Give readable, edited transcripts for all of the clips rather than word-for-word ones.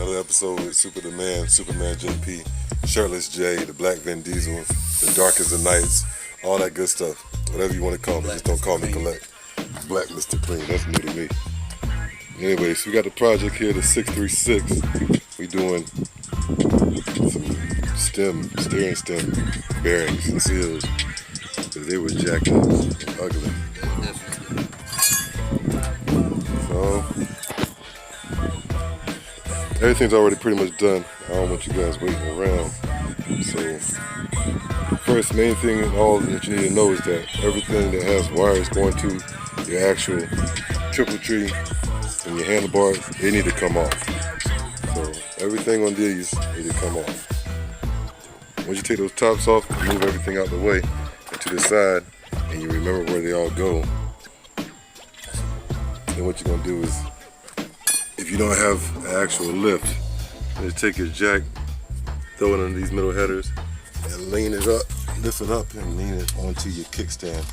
Another episode with Superman JP, Shirtless J, the Black Vin Diesel, the Darkest of Nights, all that good stuff. Whatever you want to call me, just don't call me Collect. Black Mr. Clean, that's new to me. Anyways, we got the project here, the 636. We doing some steering stem bearings and seals, because they were jacked up and ugly. So, everything's already pretty much done. I don't want you guys waiting around. So, the first main thing all that you need to know is that everything that has wires going to your actual triple tree and your handlebars, they need to come off. So, everything on these need to come off. Once you take those tops off, move everything out the way and to the side, and you remember where they all go. Then what you're going to do is, if you don't have an actual lift, just take your jack, throw it on these middle headers, and lean it up, lift it up, and lean it onto your kickstand,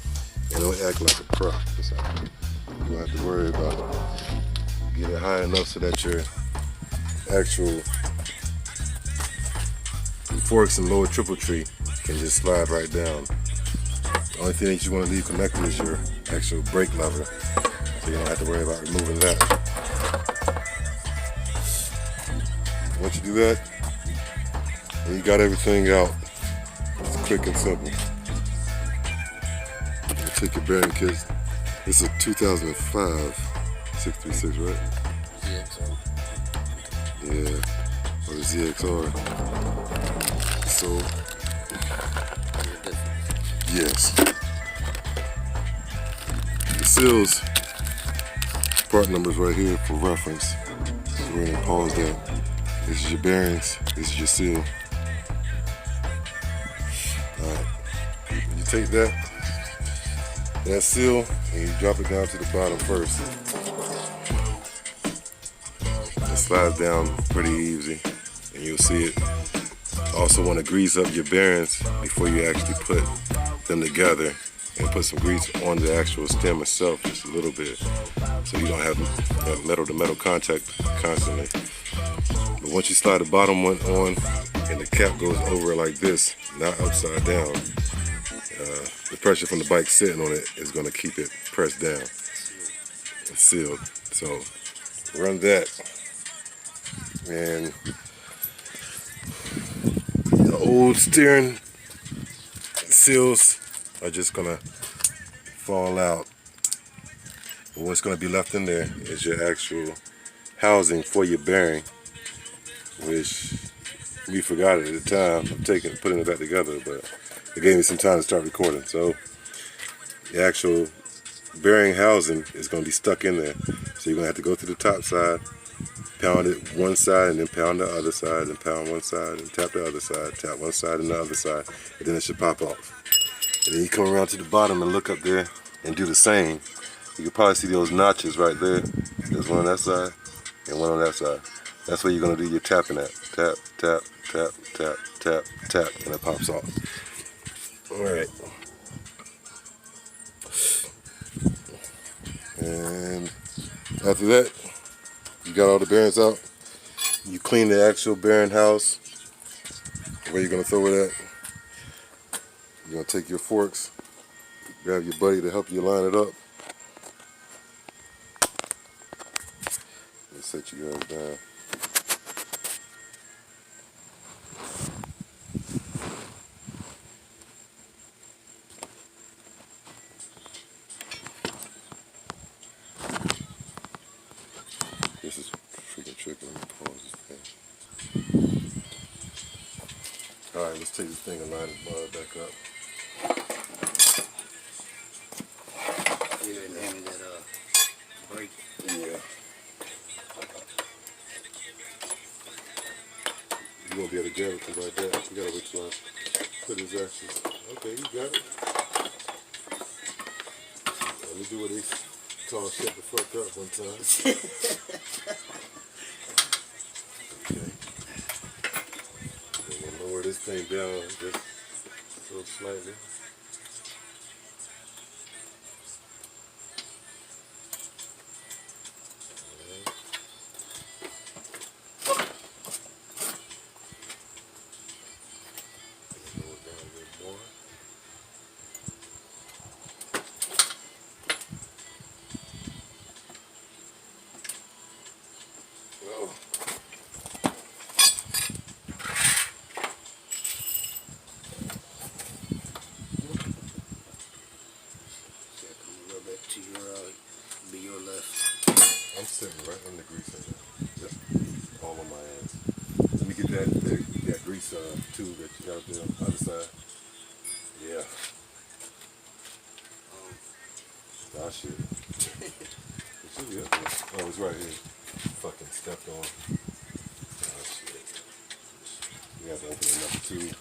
and it'll act like a prop. So you don't have to worry about it. Get it high enough so that your actual forks and lower triple tree can just slide right down. The only thing that you want to leave connected is your actual brake lever, so you don't have to worry about removing that. Once you do that, and you got everything out, it's quick and simple. You take your bearing kits. This is a 2005 636, right? ZXR. Yeah, or the ZXR. So, yes. The seals, part numbers right here for reference. So we're going to pause that. This is your bearings, this is your seal. Alright, you take that seal, and you drop it down to the bottom first. It slides down pretty easy, and you'll see it. Also want to grease up your bearings before you actually put them together, and put some grease on the actual stem itself, just a little bit, so you don't have metal to metal contact constantly. But once you slide the bottom one on and the cap goes over like this, not upside down, the pressure from the bike sitting on it is going to keep it pressed down and sealed. So run that, and the old steering seals are just going to fall out. But what's going to be left in there is your actual housing for your bearing, which we forgot at the time of putting it back together, but it gave me some time to start recording. So the actual bearing housing is going to be stuck in there. So you're going to have to go to the top side, pound it one side, and then pound the other side, and pound one side, and tap the other side, tap one side and the other side, and then it should pop off. And then you come around to the bottom and look up there and do the same. You can probably see those notches right there. There's one on that side and one on that side. That's where you're going to do your tapping at. Tap, tap, tap, tap, tap, tap, and it pops off. Alright. And after that, you got all the bearings out. You clean the actual bearing house, where you're going to throw it at. You're going to take your forks, grab your buddy to help you line it up. And set you guys down. This is freaking tricky. Let me pause this thing. Alright, let's take this thing and line this bar back up. You didn't hand me that brake. Yeah. You won't be able to grab it like that. You gotta wait till I put his ashes. Okay, you got it. Let me do what he call shut the fuck up one time. Okay. Then we'll lower this thing down just so slightly. that grease tube that you got there on the other side. Yeah. Ah, shit. It should be up there. Oh, it's right here. Fucking stepped on. Oh, shit. We have to open another tube.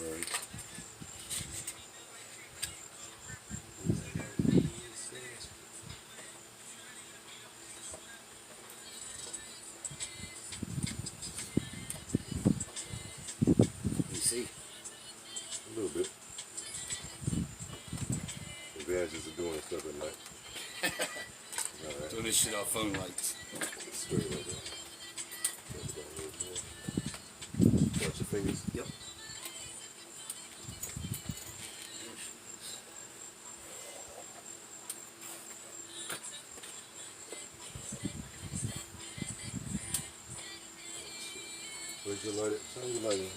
Alright. You see? A little bit. The advantages of doing stuff at night. Alright. Doing this shit off phone lights. Straight like that. Watch your fingers. Yep. Where's your lighter? Show me your lighter.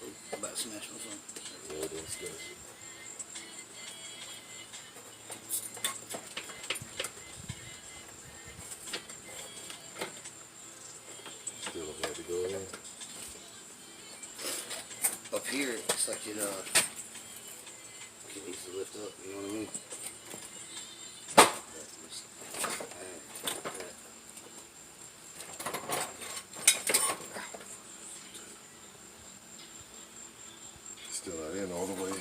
Oh, about to smash my phone. Yeah, don't smash it. Still about to go in. Up here, it's like it needs to lift up, you know what I mean? Still not in all the way.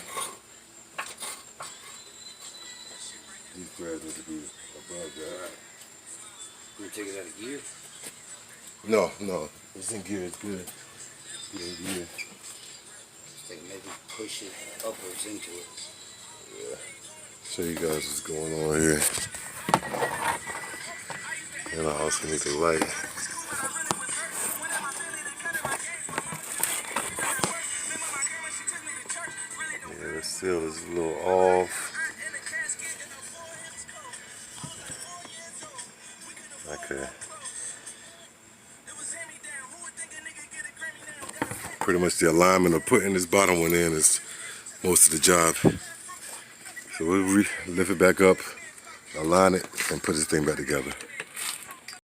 These threads need to be above that. You take it out of gear? No. It's in gear. It's good. It's in gear. Just take maybe push it upwards into it. Yeah. Show you guys what's going on here. And I also need the light. Yeah, the seal is a little off. Okay. Pretty much the alignment of putting this bottom one in is most of the job. So we'll lift it back up, align it, and put this thing back together.